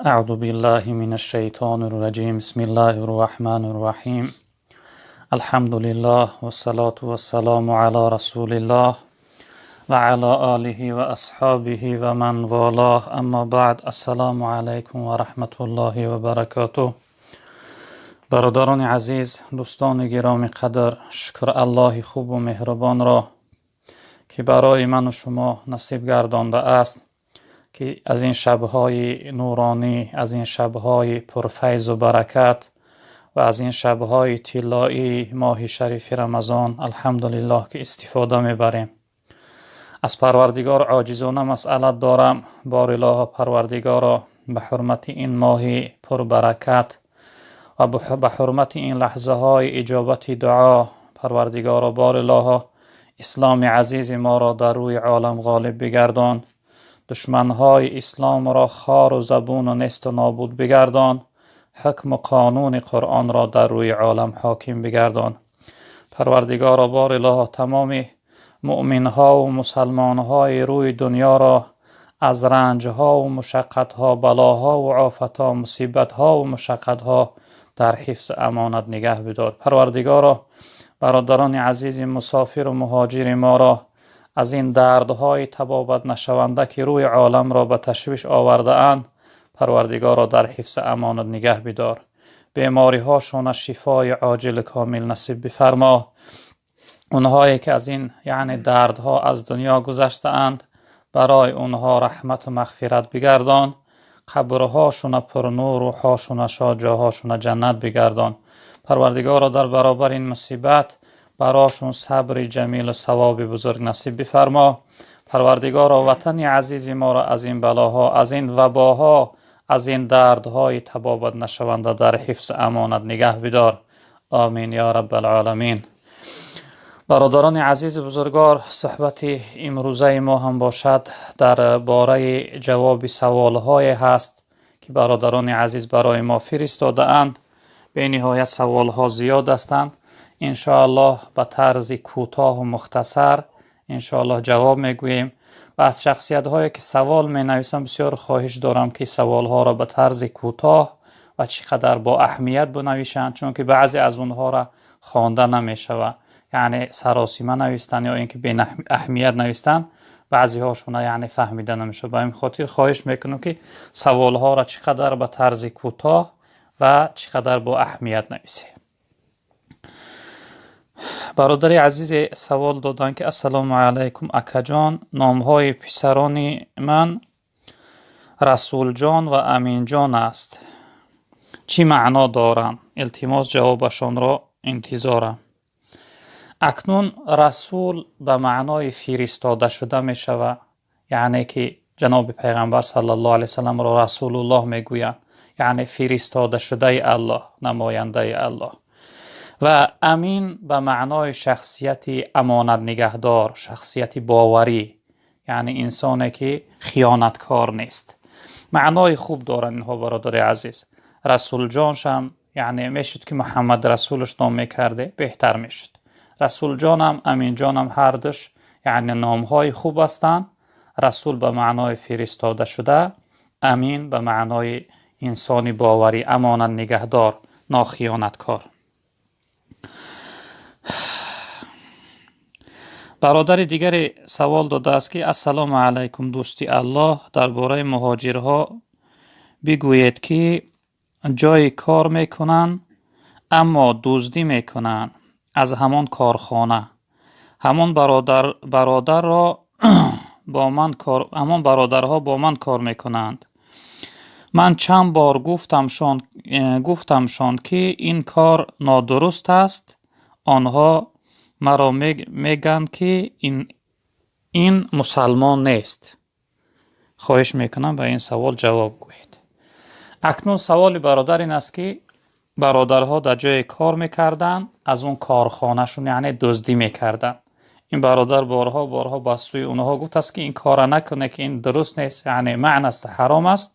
اعوذ بالله من الشیطان الرجیم بسم الله الرحمن الرحیم الحمد لله والصلاة والسلام علی رسول الله و علی آله و اصحابه و من والاه اما بعد السلام علیکم و رحمت الله و برکاته. برادران عزیز، دوستان گرامی قدر، شکر الله خوب و مهربان را که برای من و شما نصیب گردانده است که از این شبهای نورانی، از این شبهای پرفیض و برکت و از این شبهای طلایی ماه شریف رمضان الحمدلله که استفاده میبریم. از پروردگار عاجزانه مسئلت دارم، بار الله پروردگارا به حرمت این ماه پربرکت و به حرمت این لحظه های اجابت دعا، پروردگارا بار الله اسلام عزیز ما را در روی عالم غالب بگردان، دشمنهای اسلام را خار و زبون و نست و نابود بگردان، حکم و قانون قرآن را در روی عالم حاکم بگردان. پروردگارا بار الله تمام مؤمنها و مسلمانهای روی دنیا را از رنجها و مشقتها، بلاها و آفتها، مصیبتها و مشقتها در حفظ امانت نگه بدار. پروردگارا برادران عزیز مسافر و مهاجر ما را از این دردهای تبابت نشونده که روی عالم را به تشویش آورده اند، پروردگارا در حفظ امانت نگه بدار. بیماری هاشون شفای عاجل کامل نصیب بفرما. اونهایی که از این دردها از دنیا گذشته اند، برای اونها رحمت و مغفرت بگردان. قبرهاشون پر نور، روحاشون شاد، جاهاشون جنت بگردان. پروردگارا در برابر این مصیبت براشون صبر جمیل و ثواب بزرگ نصیب بفرما. پروردگارا وطن عزیز ما را از این بلاها، از این وباها، از این دردهای تبابت نشونده در حفظ امانت نگه بدار. آمین یا رب العالمین. برادران عزیز بزرگوار، صحبت امروزه ما هم باشد در باره جواب سوالهای هست که برادران عزیز برای ما فرستاده اند. به نهایت سوالها زیاد هستند. انشاءالله به طرز کوتاه و مختصر انشاءالله جواب میگوییم و از شخصیت هایی که سوال می نویسم بسیار خواهش دارم که سوال ها را به طرز کوتاه و چقدر با اهمیت بنویسند، چون که بعضی از اونها را خوانده نمیشه، یعنی سراسیمه نوشتن یا اینکه بی اهمیت نوشتن، بعضی هاشون فهمیده نمیشه. با این خاطر خواهش میکنم که سوال ها را چقدر به طرز کوتاه و چقدر با اهمیت نویسید. برادر عزیز سوال دادن که السلام علیکم اکا جان، نامهای پسران من رسول جان و امین جان است، چی معنا دارند؟ التماس جوابشان را انتظارم. اکنون رسول به معنای فرستاده شده می شود، یعنی که جناب پیغمبر صلی الله علیه وسلم را رسول الله می گویند، یعنی فرستاده شده الله، نماینده الله. و امین به معنای شخصیت امانت نگهدار، شخصیت باوری، یعنی انسانی که خیانتکار نیست. معنای خوب دارن اینها برادر عزیز. رسول جانش هم یعنی میشد که محمد رسولش نام میکرده بهتر میشد. رسول جانم امین جانم هر دوش یعنی نامهای خوب هستند. رسول به معنای فرستاده شده، امین به معنای انسانی باوری، امانت نگهدار، ناخیانتکار. برادر دیگر سوال داده است که السلام علیکم دوستی الله، درباره مهاجرها بگویید که جای کار میکنن اما دزدی میکنن از همان کارخانه، همان برادر را با من کار، همان برادرها با من کار میکنند. من چند بار گفتمشان که این کار نادرست است. آنها مرا میگن که این مسلمان نیست. خواهش میکنم به این سوال جواب گویید. اکنون سوال برادر این است که برادرها در جای کار میکردن، از اون کارخانهشون یعنی دزدی میکردن. این برادر بارها با سوی اونها گفت است که این کار نکنه، که این درست نیست، یعنی معنی است، حرام است.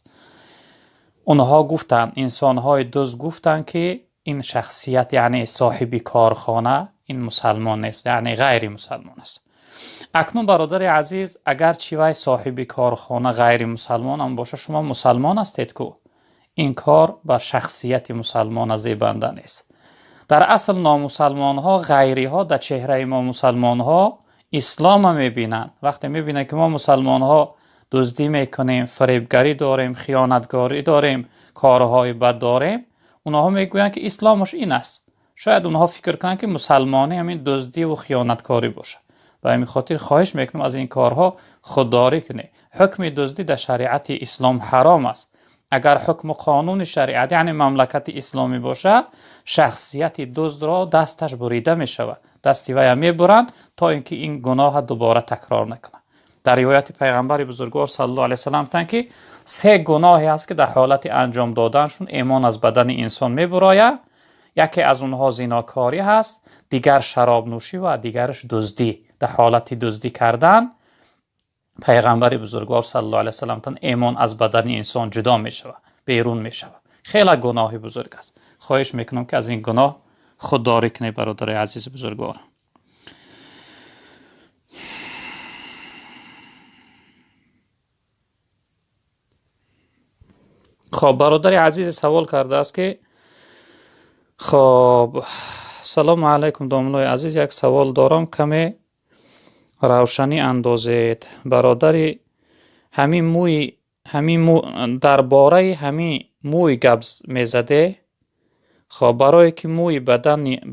اونها گفتن، انسانهای دزد گفتن که این شخصیت یعنی صاحبی کارخانه این مسلمان نیست، یعنی غیر مسلمان است. اکنون برادر عزیز، اگر چی وای صاحبی کارخانه غیر مسلمان هم باشه، شما مسلمان هستید کو؟ این کار بر شخصیت مسلمان زیبنده نیست. در اصل نامسلمان ها، غیری ها در چهره ما مسلمان ها اسلام میبینن. وقتی میبینن که ما مسلمان ها دزدی میکنیم، فریبگری داریم، خیانتگاری داریم، کارهای بد داریم، اونها میگوین که اسلامش این است. شاید اونها فکر کنن که مسلمانی همین دزدی و خیانتکاری باشه. به همین خاطر خواهش میکنم از این کارها خودداری کنید. حکم دزدی در شریعت اسلام حرام است. اگر حکم قانون شریعت یعنی مملکت اسلامی باشه، شخصیت دزد را دستش بریده می شود، دستی وی می برند تا اینکه این گناه دوباره تکرار نکنه. در روایت پیغمبر بزرگوار صلی الله علیه و سلم گفتند که 3 گناهی است که در حالت انجام دادنشون ایمان از بدن انسان می براید. یکی از اونها زناکاری هست، دیگر شراب نوشی و دیگرش دزدی. در حالت دزدی کردن پیغمبر بزرگوار صلی الله علیه و سلم گفتند ایمان از بدن انسان جدا می شود، بیرون می شود. خیلی گناه بزرگ است. خواهش میکنم که از این گناه خودداری کنید برادر عزیز بزرگوار. خب برادر عزیز سوال کرده است که خب سلام علیکم دامنای عزیز، یک سوال دارم، کمی روشنی اندازید. برادر درباره همین موی گپ میزده. خب برای که موی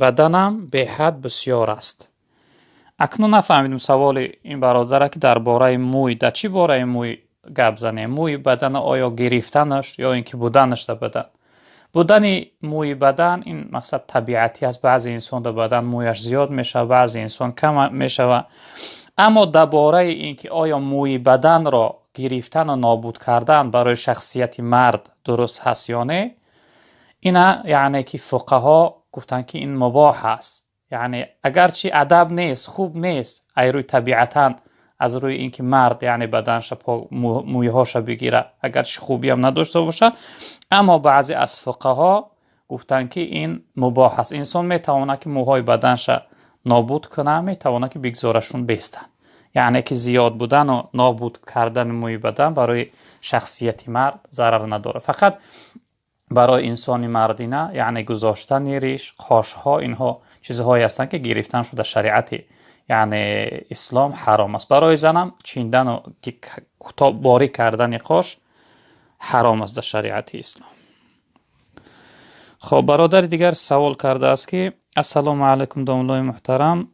بدنم به حد بسیار است. اکنون نفهمیدم سوال این برادر که درباره موی، در چی باره موی گپ زنه؟ موی بدن آیا گرفتنش یا اینکه بودنش در بدن؟ بودن موی بدن این مقصد طبیعتی است. بعضی انسان در بدن مویش زیاد میشه، بعضی انسان کم میشه. اما درباره اینکه آیا موی بدن را گرفتن و نابود کردن برای شخصیت مرد درست هست یا نه، اینا یعنی که فقها گفتن که این مباح است. یعنی اگرچه ادب نیست، خوب نیست، ای روی طبیعتا از روی اینکه مرد یعنی بدنش مویهاش بگیره، اگرچه خوبی هم نداشته باشه، اما بعضی از فقها گفتن که این مباح است. انسان میتونه که موهای بدنش نابود کنه، میتونه که بگذارشون بیستن. یعنی که زیاد بودن و نابود کردن موی بدن برای شخصیت مرد ضرر نداره. فقط برای انسان مردی نه، یعنی گذاشتن ریش، قاشها، اینها چیزهایی هستند که گرفتن شده شریعت یعنی اسلام حرام است. برای زنم چیندن و باری کردن قاش حرام است در شریعت اسلام. خب برادر دیگر سوال کرده است که السلام علیکم دامنای محترم،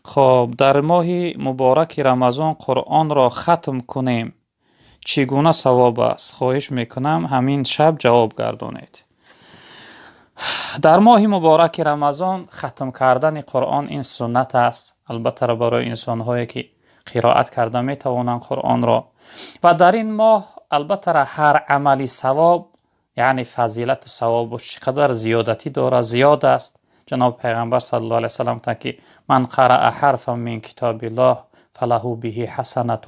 خب در ماه مبارک رمضان قرآن را ختم کنیم چگونه ثواب است؟ خواهش میکنم همین شب جواب گردانید. در ماه مبارک رمضان ختم کردن قرآن این سنت است. البته برای انسان هایی که قرائت کرده میتوانند قرآن را، و در این ماه البته هر عملی ثواب یعنی فضیلت و ثواب چقدر زیادتی داره، زیاد است. جناب پیغمبر صلی الله علیه و سلم گفتند که من قرأ حرفا من کتاب الله فله به حسنه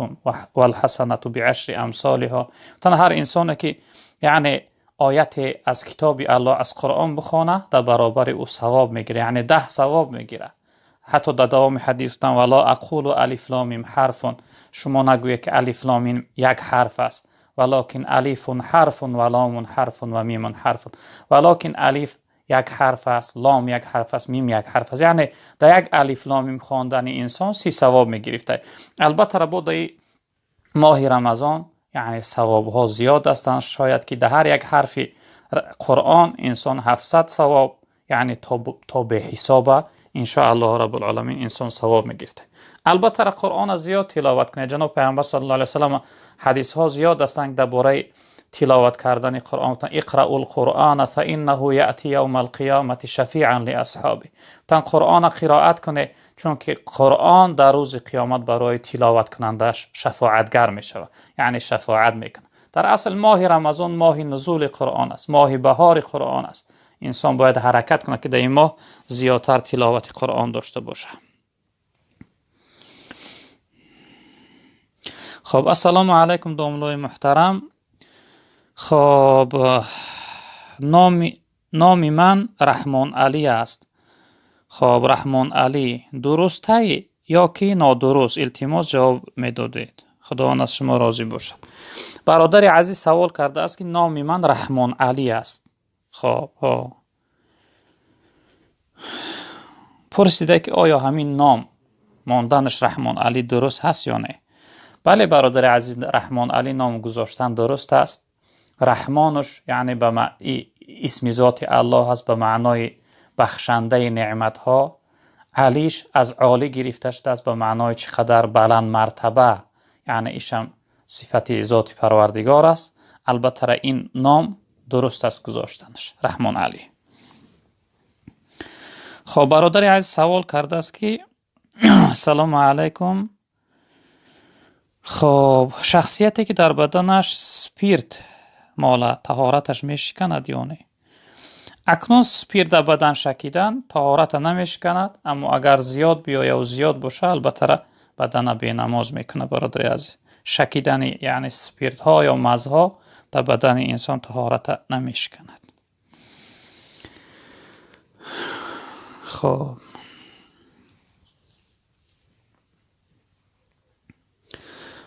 و الحسنه بعشر امثالها. تن هر انسانی که یعنی آیت از کتاب الله از قرآن بخونه در برابر او ثواب میگیره، یعنی 10 ثواب میگیره. حتی در دوام حدیث گفتن ولا اقول الف لام میم حرف، شما نگویید که الف لام میم یک حرف است، ولکن الف حرف و لام حرف و میم حرف، ولکن الف یک حرف است، لام یک حرف است، میم یک حرف است. یعنی در یک الف لام میم خواندن انسان 30 ثواب میگرفته. البته در ماه رمضان یعنی ثواب ها زیاد هستند. شاید که در هر یک حرف قرآن انسان 700 ثواب یعنی تا به حساب ان شاء الله رب العالمین انسان ثواب میگیرد. البته قرآن زیاد تلاوت کنه. جناب پیامبر صلی الله علیه و سلم حدیث ها زیاد هستند درباره تلاوت کردن قرآن. اقرأوا القرآن فانه یأتی یوم القیامة شفیعا لاصحابه. قرآن قرائت کنه چون که قرآن در روز قیامت برای تلاوت کنندش شفاعتگر می شود، یعنی شفاعت میکنه. در اصل ماه رمضان ماه نزول قرآن است، ماه بهار قرآن است. انسان باید حرکت کنه که در این ماه زیادتر تلاوت قرآن داشته باشه. خب السلام علیکم دامنای محترم. خب نام من رحمان علی است. خب رحمان علی درسته یا که نادرست؟ التماس جواب میدادید. خداوند از شما راضی باشد. برادر عزیز سوال کرده است که نام من رحمان علی است. خب پرسیده که آیا همین نام ماندنش رحمان علی درست هست یا نه؟ بله برادر عزیز، رحمان علی نام گذاشتن درست است. رحمانش یعنی به اسم ذات الله هست، به معنای بخشنده نعمت ها. علیش از عالی گرفته شده است به معنای چقدر بلند مرتبه، یعنی ایشم صفت ذات پروردگار است. البته این نام درست است گذاشتنش رحمان علی. خب برادر عزیز سوال کرده است که سلام علیکم، خب شخصیتی که در بدنش سپیرت ماله طهارتش میشکند یا نه؟ اکنون سپیرت در بدن شکیدن طهارت نمیشکند، اما اگر زیاد بیاید و زیاد باشه البته بدن بی نماز میکنه. برادر عزیز شکیدن یعنی سپیرت ها یا مزها در بدن انسان طهارت نمیشکند. خب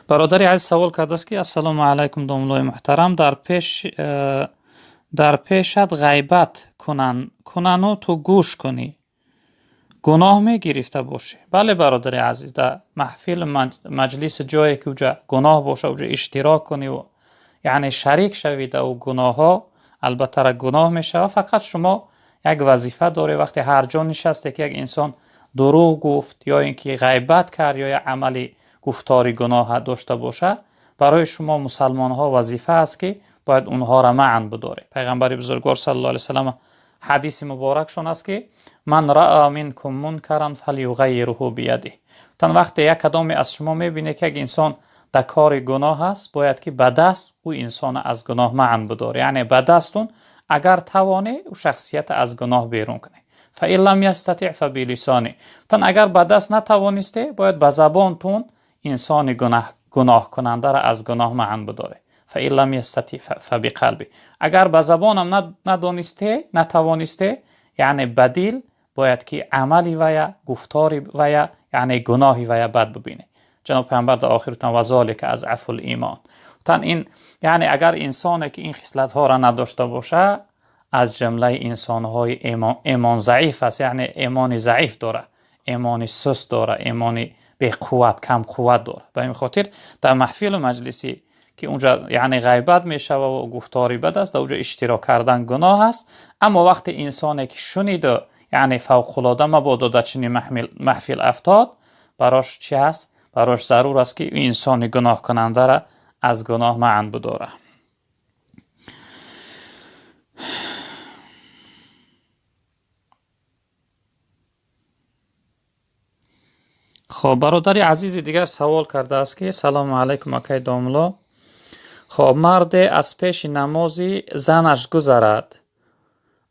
برادر عزیز سوال کرده است که السلام علیکم دوملای محترم، در پیشت غیبت کنن و تو گوش کنی گناه می گرفته باشه؟ بله برادر عزیز، در محفل مجلس جایی که اوجا گناه باشه اوجا اشتراک کنی و یعنی شریک شوید و گناه ها البته گناه میشه. فقط شما یک وظیفه داره وقتی هر جا نشسته که یک انسان دروغ گفت یا اینکه غیبت کرد یا عملی گفتاری گناه داشته باشه، برای شما مسلمان ها وظیفه است که باید اونها را معن بداره. پیغمبر بزرگوار صلی الله علیه و سلم حدیث مبارکشون است که من رأى منکم منکرا فلیغیره بیده. تن وقتی یک کدام از شما میبینه که یک انسان در کار گناه است، باید که به دست او انسان از گناه معن بداره، یعنی به دستون اگر توانه او شخصیت از گناه بیرون کنه. فإن لم یستطع فبلسانه. تن اگر به دست نتوانسته باید به زبانتون انسان گناه کننده را از گناه معن بداره. فإن لم یستطع فبقلبه. اگر به زبانم نتوانسته یعنی بدیل باید که عملی ویا گفتاری ویا یعنی گناهی ویا بد ببینه. جناب پیامبر در آخرتان و ذالک از عفو الایمان. تن این یعنی اگر انسانی که این خصلت ها را نداشته باشه از جمله انسان های ایمان ضعیف است، یعنی ایمان ضعیف داره، ایمان سست داره، ایمان به قوت کم قوت داره. به این خاطر در محفل و مجلسی که اونجا یعنی غیبت میشه و گفتاری بد است، اونجا اشتراک کردن گناه است. اما وقتی انسانی که شنید یعنی فوق العاده مبادا در چنین محفل افتاد، براش چی هست؟ براش ضرور است که این انسان گناه کننده را از گناه معن بداره. خب برادر عزیز دیگر سوال کرده است که سلام علیکم اکای داملا، خب مرد از پیش نمازی زنش گذرد،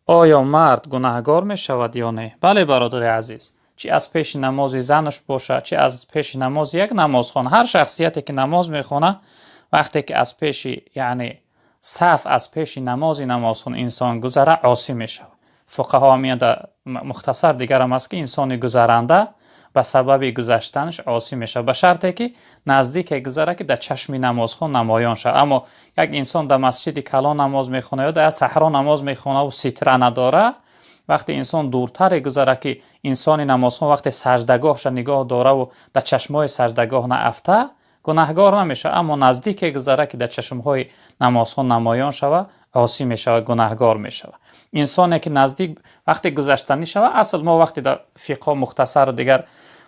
آیا مرد گناهگار می شود یا نه؟ بله برادر عزیز، چی از پیش نمازی زنش باشه چی از پیش نماز یک نمازخوان، هر شخصیتی که نماز میخونه وقتی که از پیش یعنی صف از پیش نمازخوان انسان گذره عاصی میشه. فقها میاد مختصر دیگر هم است که انسان گذرنده به سبب گذشتنش عاصی میشه، به شرطی که نزدیک گذره که در چشم نمازخوان نمایان شه. اما یک انسان در مسجد کلان نماز میخونه یا در صحرا نماز میخونه و ستره نداره، وقتی انسان دورتر گذره که انسان نمازخوان وقتی سجدگاهش نگاه داره و در چشمای سجدگاه نافته گناهگار نمیشه، اما نزدیک گذره که در چشمهای نمازخوان نمایان شوه عاصی میشه و گناهگار میشه. انسانی که نزدیک وقتی گذشتنی شوه، اصل ما وقتی در فقه مختصر و دیگر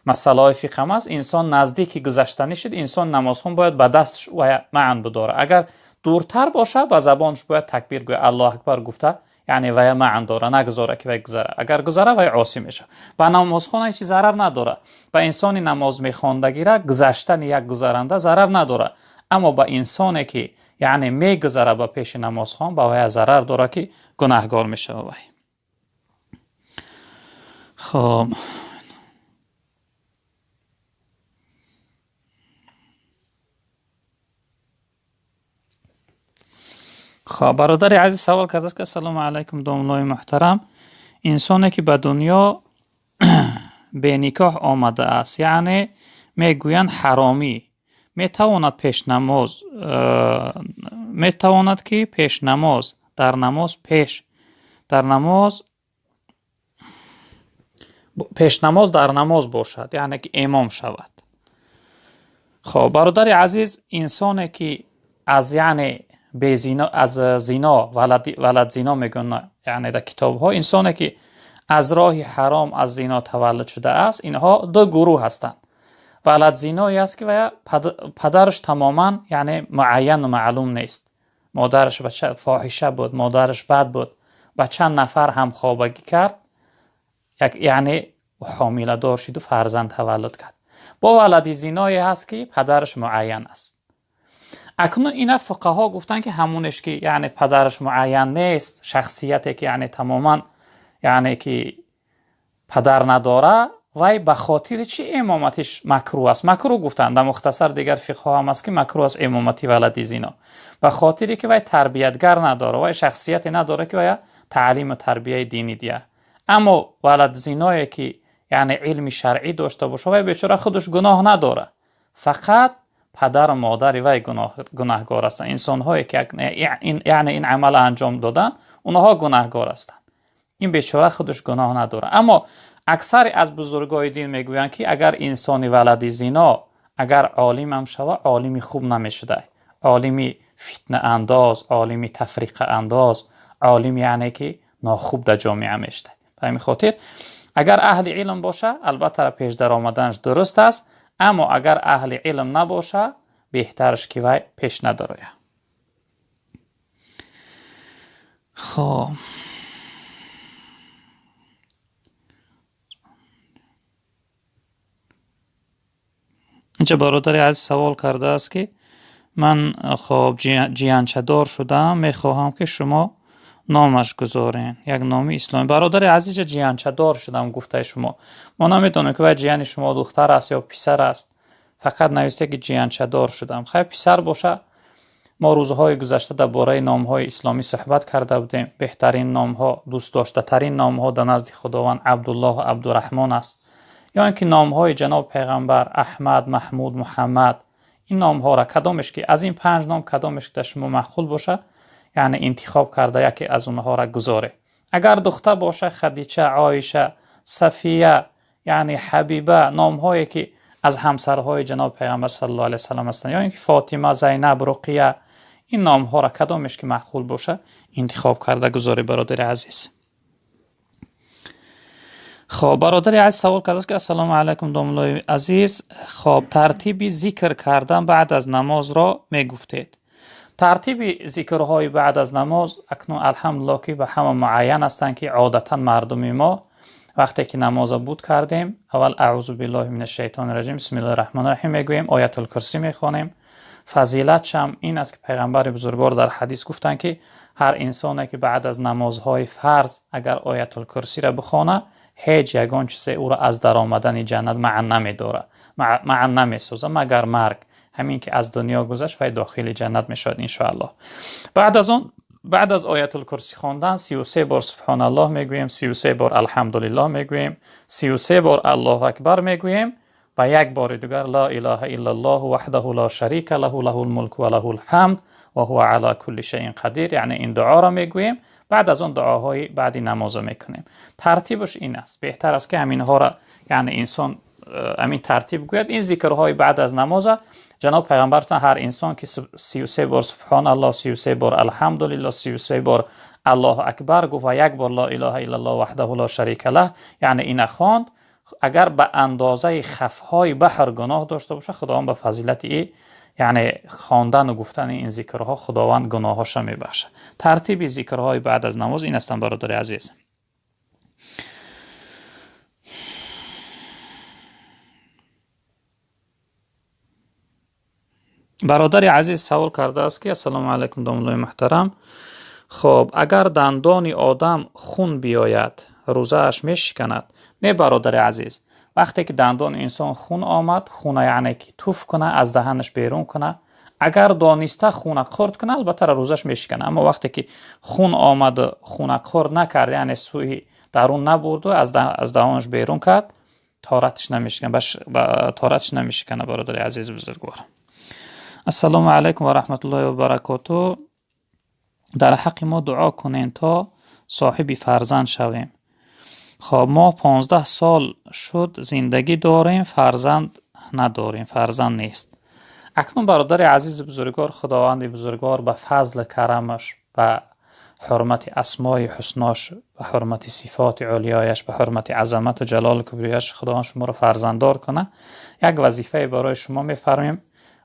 مسائل های فقه هم است، انسان نزدیکی گذشتنی شد انسان نمازخوان باید به دستش و معن بداره. اگر دورتر باشه با زبانش باید تکبیر گوید الله اکبر گفته، یعنی وی معن داره، نگذاره که وی گذره. اگر گذره وی عاصی میشه. با نمازخوان هیچ ضرر نداره. با انسان نماز میخواندگی را گذشتن یک گذرنده ضرر نداره، اما با انسانی که یعنی میگذره با پیش نمازخوان با وی ضرر داره که گناهگار میشه وی. خب برادر عزیز سوال کرده است که سلام علیکم دوملای محترم، انسانی که به دنیا به نکاح آمده است یعنی میگویند حرامی метавонад пешнамоз метавонад ки пешнамоз дар намоз пешнамоз дар намоз бошад, яъне ки имом шавад. خب برادر عزیز، انسانی که از یعنی از زنا ولد زنا میگن، یعنی در کتاب ها انسانی که از راه حرام از زنا تولد شده است، اینها دو گروه هستند. ولد زنایی است که پدرش تماما یعنی معین و معلوم نیست، مادرش بچه فاحشه بود، مادرش بد بود، با چند نفر هم خوابگی کرد، یعنی حامله دار شد و فرزند تولد کرد. با ولد زنایی هست که پدرش معین است. اکنون اینا فقها گفتن که همونش که یعنی پدرش معین نیست، شخصیتی که یعنی تماما یعنی که پدر نداره، وای به خاطر چی امامتش مکروه است؟ مکروه گفتن در مختصر، دیگر فقها هم است که مکروه است امامتی ولد زنا، به خاطری که وای تربیتگر نداره، وای شخصیتی نداره که وای تعلیم و تربیت دینی دیه. اما ولد زنایی که یعنی علم شرعی داشته باشه، وای بیچاره خودش گناه نداره، فقط پدر و مادر وای گناهگار هستند. انسان هایی که یعنی این عمل انجام دادن، اونها گناهگار هستند، این بیچاره خودش گناه نداره. اما اکثر از بزرگای دین میگویند که اگر انسانی ولد زنا اگر عالم هم شود، عالمی خوب نمیشده، عالمی فتنه انداز، عالمی تفریق انداز، عالم یعنی که ناخوب در جامعه میشده. به همین خاطر اگر اهل علم باشه، البته پیش در آمدنش درست است، اما اگر اهل علم نباشه، بهترش که وای پیش نداره. خب اینجا برادر عزیز سوال کرده است که من خب جیانچه‌دار شدم، میخواهم که شما نامش گذارین، یک نام اسلامی. برادر عزیز جیانچه‌دار شدم گفته شما، ما نمیدونیم که جیان شما دختر است یا پسر است، فقط نوشته که جیانچه‌دار شدم. خیلی پسر باشه، ما روزهای گذشته درباره نام‌های اسلامی صحبت کرده بودیم. بهترین نام‌ها، دوست داشته ترین نام‌ها در نزد خداوند عبدالله و عبدالرحمن است، یا اینکه نام‌های جناب پیغمبر احمد، محمود، محمد. این نام‌ها را کدامش که از این 5 نام کدامش که شما معقول باشه، یعنی انتخاب کرده یکی از اونها را گذاره. اگر دختر باشه خدیجه، عایشه، صفیه، یعنی حبیبه، نام‌هایی که از همسرهای جناب پیغمبر صلی الله علیه و سلم هستند، یا اینکه فاطمه، زینب، رقیه، این نام‌ها را کدامش که معقول باشه انتخاب کرده گذاره. برادر عزیز، خب برادر عزیز سوال کرده است که السلام علیکم داملای عزیز، خب ترتیب ذکر کردن بعد از نماز را میگفتید. ترتیب ذکرهای بعد از نماز اکنون الحمدلله که به همه معین هستند که عادتا مردم ما وقتی که نماز بود کردیم، اول اعوذ بالله من الشیطان الرجیم بسم الله الرحمن الرحیم میگوییم، آیت الکرسی میخوانیم. فضیلتش هم این است که پیغمبر بزرگوار در حدیث گفتند که هر انسانی که بعد از نمازهای فرض اگر آیت الکرسی را بخونه، هیچ یگان چیز او را از در آمدن جنت معن نمیسازه مگر مرگ. همین که از دنیا گذشت و داخل جنت میشود ان شاء الله. بعد از آیت الکرسی خواندن 33 بار سبحان الله میگوییم، 33 بار الحمدلله میگوییم، 33 بار الله اکبر میگوییم و یک بار دیگر لا اله الا الله وحده لا شریک له له الملک و له الحمد و هو علی کل شیء قدیر. یعنی این دعا را میگوییم، بعد از اون دعاهای بعدی نماز میکنیم. ترتیبش این است. بهتر است که همین ها را یعنی انسان همین ترتیب گوید. این ذکرهای بعد از نماز جناب پیغمبرتون هر انسان که 33 بار سبحان الله، 33 بار الحمدلله، 33 بار الله اکبر گفت و یک بار لا اله الا الله وحده لا شریک له، یعنی این خواند، اگر به اندازه خفهای بحر گناه داشته باشه، خداوند به فضیلت یعنی خواندن و گفتن این ذکرها خداوند گناهاش میبخشه. ترتیب ذکرهای بعد از نماز این است برادر عزیز. برادر عزیز سوال کرده است که السلام علیکم داملای محترم، خب اگر دندان آدم خون بیاید روزه اش میشکند؟ نه برادر عزیز، وقتی که دندان انسان خون آمد، خون یعنی که توف کنه از دهنش بیرون کنه، اگر دانسته خون خورد کنه البته روزش میشکنه. اما وقتی که خون آمد خون خورد نکرد، یعنی سوی درون نبرد و از دهانش بیرون کرد، طهارتش نمیشکنه. طهارتش نمیشکنه برادر عزیز بزرگوار. السلام علیکم و رحمت الله و برکاته. در حق ما دعا کنین تا صاحب فرزند شویم. خب ما 15 سال شد زندگی داریم، فرزند نداریم، فرزند نیست. اکنون برادر عزیز بزرگوار، خداوند بزرگوار به فضل کرمش، به حرمت اسمای حسناش، به حرمت صفات علیایش، به حرمت عظمت و جلال کبریش، خداوند شما را فرزنددار کنه. یک وظیفه برای شما میفرمیم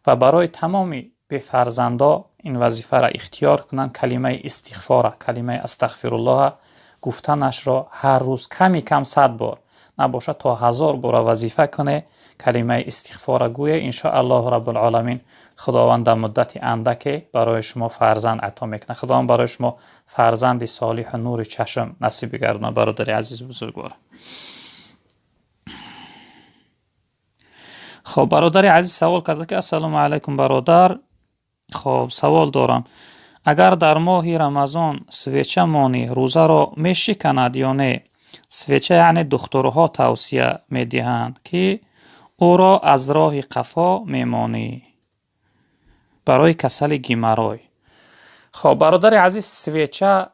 و برای تمامی به فرزندا این وظیفه را اختیار کنند. کلمه استغفار، کلمه استغفر الله گفتنش را هر روز کمی کم 100 بار نباشه تا 1000 بار وظیفه کنه. کلمه استغفار گویه، ان شاء الله رب العالمین خداوند در مدت اندک برای شما فرزند عطا میکنه. خداوند برای شما فرزند صالح نور چشم نصیب گردونه. برادر عزیز بزرگوار، خب برادر عزیز سوال کرده که السلام علیکم برادر، خب سوال دارم، اگر در ماه رمضان سویچه مانی روزه را میشکند یا نه؟ سویچه یعنی دکترها توصیه میدهند که او را از راه قفا میمانی برای کسل گیمرای. خب برادر عزیز، سویچه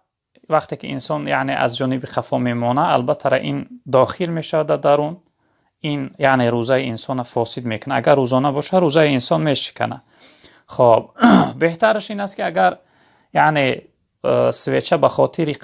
وقتی که انسان یعنی از جانب قفا میمانه، البته این داخل میشه در درون، این یعنی روزه انسان فاسد میکنه. اگر روزانه باشه روزه انسان میشکنه. خب بهترش این است که اگر یعنی سویچه به خاطر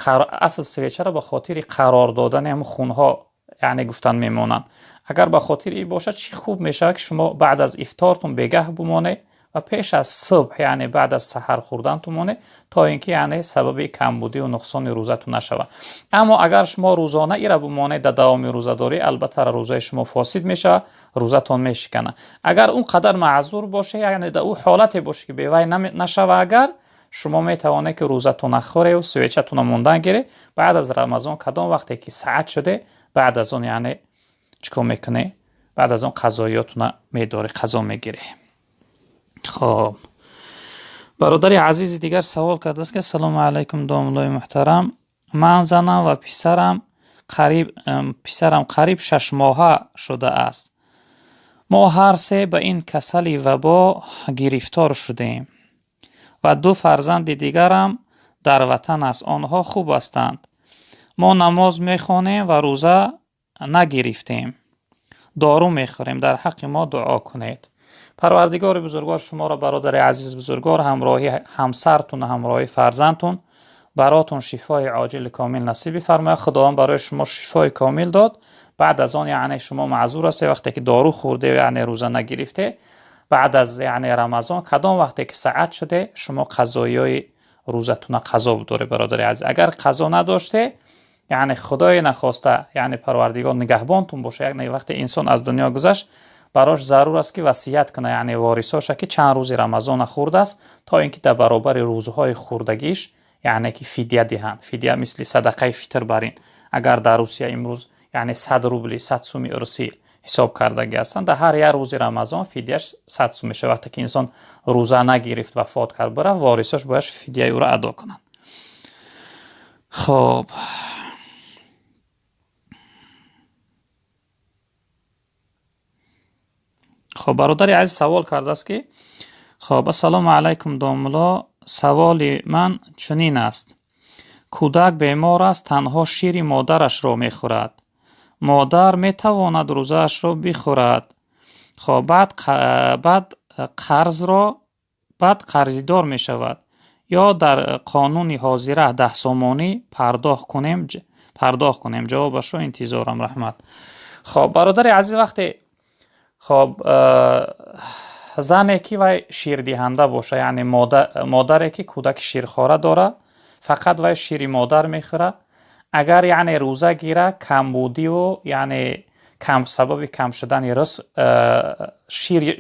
اصل سویچه را به خاطر قرار دادن هم خونها یعنی گفتن میمونن، اگر به خاطر این باشه چی خوب میشه که شما بعد از افطارتون بگه بمانه و پیش از صبح یعنی بعد از سحر خوردن مانه، تا اینکه یعنی سبب کمبودی و نقصان روزتون نشود. اما اگر شما روزانه ای را بمانه در دوام روزه داری، البته روزه شما فاسد میشه، روزتون میشکنه. اگر اون قدر معذور باشه یعنی در اون حالت باشه که بیوی نشوه، اگر شما میتوانه که روزتون نخوره و سویچتون موندن گیره، بعد از رمضان کدام وقتی که ساعت شده بعد از اون یعنی چیکار میکنه؟ بعد از اون قضاییاتون میداره، قضا میگیره. خب برادر عزیز دیگر سوال کرده است که سلام علیکم داملای محترم، من زنم و پسرم قریب 6 ماهه شده است. ما هر سه به این کسل وبا گرفتار شدیم و 2 فرزند دیگرم در وطن است، آنها خوب هستند. ما نماز میخوانیم و روزه نگرفتیم، دارو میخوریم، در حق ما دعا کنید. پروردگار بزرگوار شما را برادر عزیز بزرگوار، همراهی همسرتون، همراهی فرزندتون، براتون شفای عاجل کامل نصیب فرماید. خداوند برای شما شفای کامل داد. بعد از آن یعنی شما معذور هستید وقتی که دارو خورده یعنی روزه نگرفته، بعد از یعنی رمضان کدام وقتی که ساعت شده شما قضایای روزتون قضا بداره. برادر عزیز اگر قضا نداشته یعنی خدای نخواسته یعنی پروردگار نگهبانتون باشه، یعنی وقتی انسان از دنیا گذشت براش ضرور است که وصیت کنه یعنی وارثاش که چند روز رمضان خورده است تا اینکه در برابر روزهای خوردگیش یعنی که فدیه دهند. فدیه مثل صدقه فطر برین. اگر در روسیه امروز یعنی 100 روبل 100 سوم روسی حساب کردگی هستند، در هر یک روز رمضان فدیهش 100 سوم میشه. وقتی که انسان روزه نگرفت وفات کرد بره، وارثاش باید فدیه او را ادا کنند. خب برادر عزیز سوال کرده است که خب السلام علیکم داملا، سوال من چنین است: کودک بیمار است، تنها شیر مادرش را میخورد. مادر میتواند روزه‌اش را بخورد. خب بعد قرضدار می شود یا در قانون حاضره 10 سامانی پرداخت کنیم؟ جوابش را انتظارم رحمت. خب برادر عزیز وقتی خب زنی که وی شیر دهنده باشه یعنی مادری که کودک شیرخواره داره، فقط وی شیر مادر میخوره. اگر یعنی روزه گیره کمبودی و یعنی سبب کم شدن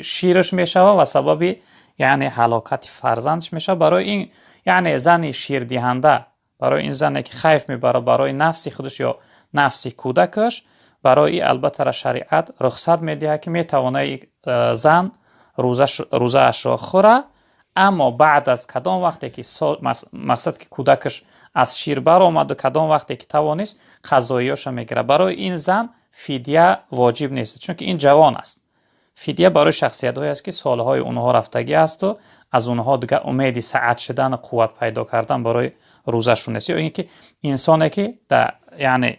شیرش میشه و سبب یعنی هلاکت فرزندش میشه. برای این یعنی زن شیر دهنده، برای این زنی که خیف میبره برای نفس خودش یا نفس کودکش، برای این البته شریعت رخصت میده که میتونه زن روزه اش را خوره، اما بعد از کدام وقتی که مقصد که کودکش از شیر بر آمد و کدام وقتی که توانست قضاییش میگیره. برای این زن فدیه واجب نیست چون که این جوان است. فدیه برای شخصیت هایی است که سالهای اونها رفتگی است و از اونها دیگه امید سعادت شدن، قوت پیدا کردن برای روزشون است. یا اینکه انسانی که در یعنی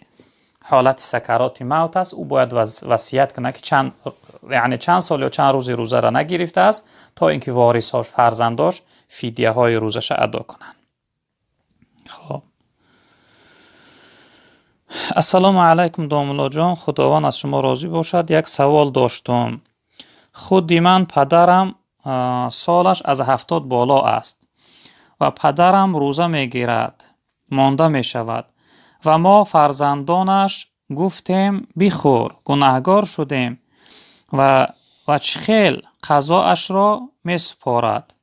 حالت سکرات موت است، او باید وصیت کنه که چند سال یا چند روز روزه را نگرفته است تا اینکه وارثاش، فرزنداش فدیه های روزش ادا کنند. خب السلام علیکم داملا جان، خداوند از شما راضی باشد. یک سوال داشتم. خودی من پدرم سالش از 70 بالا است و پدرم روزه میگیرد، مانده می شود و ما فرزندانش گفتیم بخور، گناهگار شدیم و چخیل قضاش را می سپارد.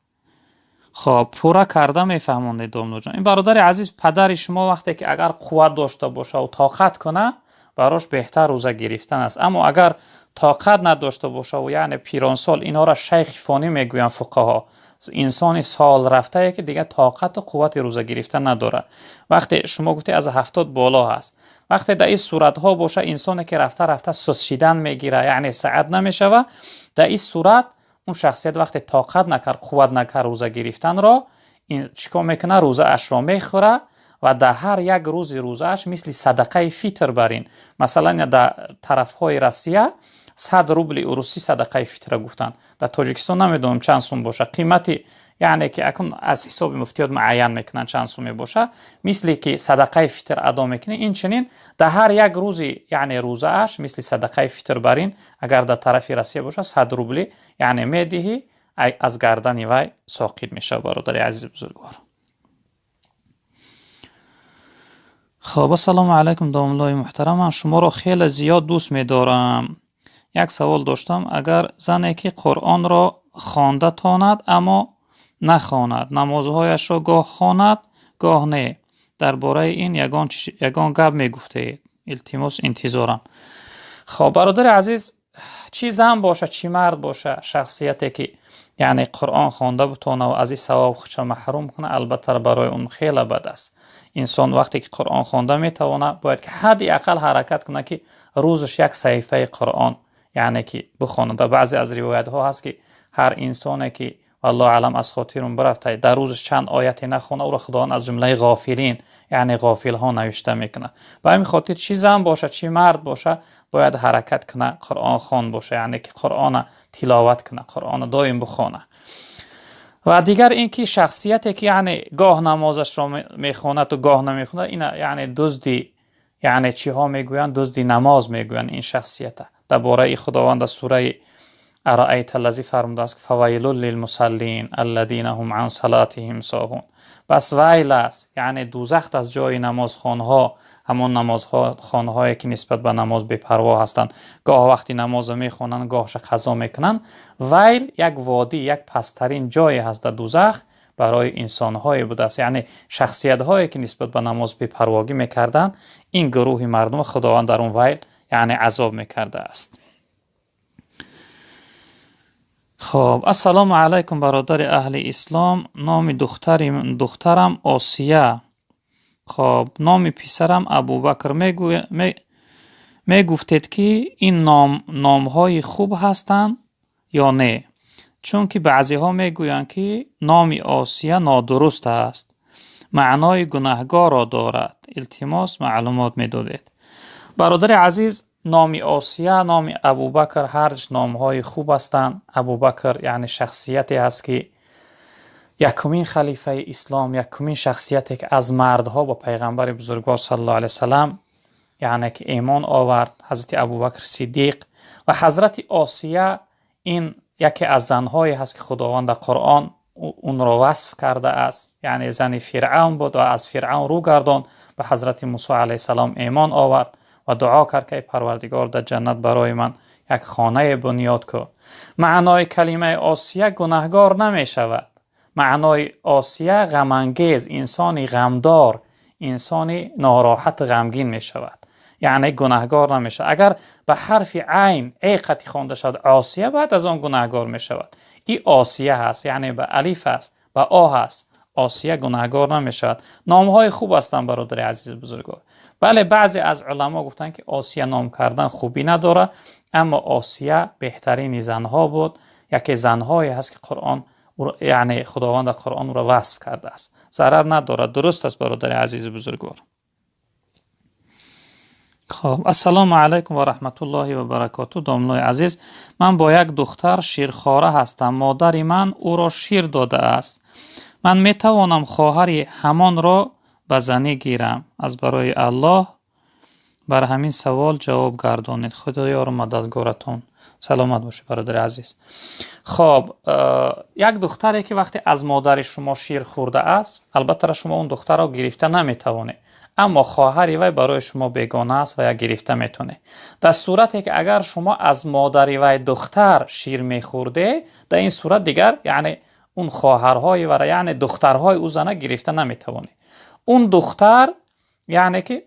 خب پورا کرده میفهمونید دامنو جان. این برادر عزیز، پدر شما وقتی که اگر قوت داشته باشه و طاقت کنه براش بهتر روزه گرفتن است. اما اگر طاقت نداشته باشه و یعنی پیرانسال، اینا را شیخ فانی میگوین فقها، انسان سال رفته که دیگه طاقت و قوت روزه گرفتن نداره. وقتی شما گفتی از 70 بالا هست، وقتی در این صورت ها باشه انسانی که رفته سوسیدن میگیره، یعنی سعادت نمیشوه، در این صورت اون شخصیت وقتی طاقت نکرد، قوت نکرد روزه گرفتن را، این چیکار میکنه؟ روزه اش را میخوره و در هر یک روز روزه اش مثل صدقه فطر برین. مثلا در طرف های روسیه 100 روبل روسی صدقه فطر گفتن. در تاجیکستان نمیدونم چند سوم باشه قیمتی، یعنی که اکن از حساب مفتیات معین میکنن چند سوم باشه، مثل که صدقه فطر ادا میکنه. این چنین در هر یک روزی یعنی روزه اش مثل صدقه فطر برین. اگر در طرف روسیه باشه 100 روبل یعنی میدهی، از گردن وی ساقط میشه. برادر عزیز بزرگوار، خب السلام علیکم داملای محترم، من شما را خیلی زیاد دوست می‌دارم. یک سوال داشتم. اگر زنی که قرآن را خوانده تاند اما نخواند، نمازهایش را گاه خواند گاه نه، درباره این یگان گپ میگفتید؟ التماس انتظارم. خب برادر عزیز، چی زن باشه چی مرد باشه، شخصیتی که یعنی قرآن خوانده بتونه و از این ثواب خودش محروم کنه، البته برای اون خیلی بد است. انسان وقتی که قرآن خوانده میتونه باید که حدی اقل حرکت کنه که روزش یک صحیفه قرآن یعنی که بخونه. در بعضی از روایت ها هست که هر انسانی که والله علم از خاطرم برفته در روزش چند آیتی نخونه، او را خداوند از جمله غافلین یعنی غافل ها نوشته میکنه. به همین خاطر چی زن باشه چی مرد باشه باید حرکت کنه، قرآن خوان باشه، یعنی که قرآن تلاوت کنه، قرآن دائم بخونه. و دیگر اینکه شخصیتی که یعنی گاه نمازش را میخواند و گاه نمیخواند، این یعنی دزدی، یعنی چی ها میگویند؟ دزدی نماز میگویند. این شخصیت درباره خداوند سوره ارائیت الذی فرموده است فویل للمصلین الذین هم عن صلاتهم ساهون. بس ویل است، یعنی دوزخ از جای نمازخوانها، همون نمازخوانهایی که نسبت به نماز بی‌پروا هستند، گاه وقتی نماز میخوانند گاهش قضا میکنند. ویل یک وادی، یک پسترین جایی هست در دوزخ برای انسان‌های بوده است، یعنی شخصیت‌هایی که نسبت به نماز بی‌پرواگی میکردند. این گروه مردم خداوند در اون ویل یعنی عذاب میکرده است. خب السلام علیکم برادر اهل اسلام، نام دخترم آسیه، خب نام پسرم ابوبکر. میگفتید که این نام‌های خوب هستند یا نه؟ چون که بعضی ها میگویند که نام آسیه نادرست است، معنای گناهگار را دارد. التماس معلومات میدادید. برادر عزیز، نام آسیه، نام ابوبکر، هرچ نام‌های خوب هستند. ابوبکر یعنی شخصیتی است که یکمین خلیفه اسلام، یکمین شخصیتی که از مردها با پیغمبر بزرگوار صلی الله علیه وسلم یعنی که ایمان آورد، حضرت ابوبکر صدیق. و حضرت آسیه این یکی از زنهایی هست که خداوند در قرآن اون را وصف کرده است، یعنی زن فرعون بود و از فرعون رو گردان به حضرت موسی علیه السلام ایمان آورد و دعا کرد که پروردگار در جنت برای من یک خانه بنیاد کو. معنای کلمه آسیه گناهگار نمی شود. معنای آسیه غمانگیز، انسانی غمدار، انسانی ناراحت غمگین می شود، یعنی گناهگار نمی شود. اگر به حرف عین عیقتی خوانده شد آسیه، بعد از آن گناهگار می شود. این آسیه هست، یعنی به الف هست، به آ هست. آسیه گناهکار نمیشود. نامهای خوب هستند برادر عزیز بزرگوار. بله بعضی از علما گفتن که آسیه نام کردن خوبی نداره، اما آسیه بهترین زنها بود. یکی زنهایی هست که قرآن یعنی خداوند در قرآن او را وصف کرده است. ضرر نداره، درست است برادر عزیز بزرگوار. خب السلام علیکم و رحمت الله و برکاته. دامنای عزیز، من با یک دختر شیرخواره هستم. مادر من او را شیر داده است. من می توانم خواهر همان را به زنی گیرم؟ از برای الله بر همین سوال جواب گردانید. خدایا را مددگارتون. سلامت باشید برادر عزیز. خب یک دختری که وقتی از مادر شما شیر خورده است، البته شما اون دختر را گرفته نمی توانید، اما خواهری وی برای شما بیگانه است و یا گرفته میتونه. در صورتی که اگر شما از مادر وی دختر شیر میخورده، در این صورت دیگر یعنی اون خواهرهای و یعنی دخترهای او زنه گرفته نمیتونه. اون دختر یعنی که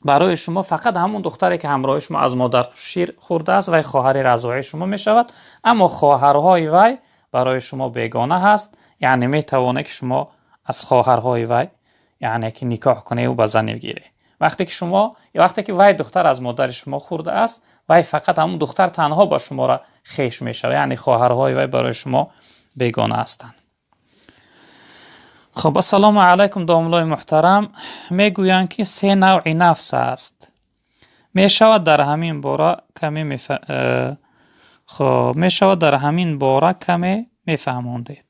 برای شما فقط همون دختری که همراه شما از مادر شیر خورده است و خواهر رضاعی شما میشود، اما خواهرهای وی برای شما بیگانه هست. یعنی میتونه که شما از خواهرهای وی یعنی که نکاح کنه و به زن بگیره. وقتی که وی دختر از مادر شما خورده است، وی فقط همون دختر تنها با شما را خویش میشه، یعنی خواهرهای وی برای شما بیگانه هستند. خب السلام علیکم داملای محترم. میگویند که 3 نوع نفس است. میشود در همین باره کمی میفهموندید؟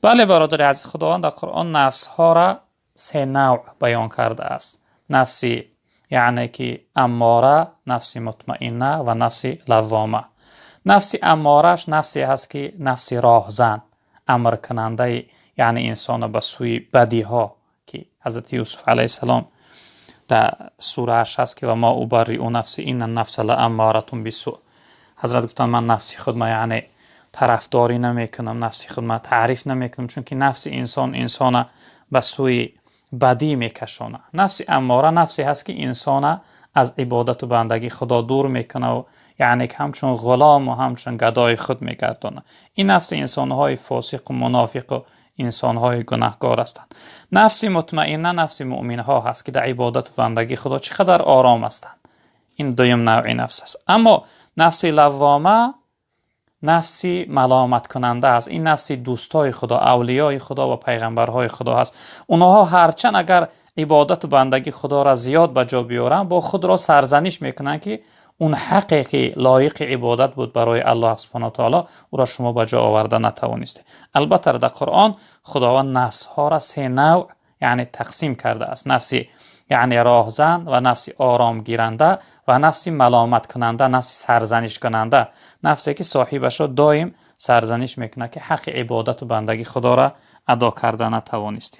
بله برادر عزیز، خداوند در قرآن نفس ها را 3 نوع بیان کرده است. نفسی یعنی که اماره، نفسی مطمئنه و نفسی لوامه. نفسی امارش نفسی هست که نفسی راهزن، امر کننده، یعنی انسان به سوی بدی ها، که حضرت یوسف علیه السلام در سوره اش هست که و ما ابرئ نفسی ان النفس لاماره بالسوء. حضرت گفتن من نفسی خود ما یعنی طرفداری نمیکنم، نفسی خود ما تعریف نمیکنم، چون که نفس انسان به سوی بدی میکشونه. نفس اماره نفسی هست که انسان از عبادت و بندگی خدا دور میکنه و یعنی که همچون غلام و همچون گدای خود میگردونه. این نفس انسانهای فاسق و منافق و انسانهای گناهکار هستند. نفس مطمئنه نفس مؤمنها هست که در عبادت و بندگی خدا چقدر آرام هستند. این دویم نوع نفس است. اما نفس لوامه نفسی ملامت کننده است. این نفسی دوستای خدا، اولیای خدا و پیغمبرهای خدا هست. اونها هرچند اگر عبادت و بندگی خدا را زیاد به جا بیارن، با خود را سرزنش میکنن که اون حقی که لایق عبادت بود برای الله سبحانه و تعالی او را شما به جا آورده نتوانید. البته در قرآن خداوند نفس ها را 3 نوع یعنی تقسیم کرده است. نفسی یعنی راهزن و نفسی آرام گیرنده و نفسی ملامت کننده، نفسی سرزنش کننده، نفسی که صاحبش را دائم سرزنش میکنه که حق عبادت و بندگی خدا را ادا کرده نتوانسته.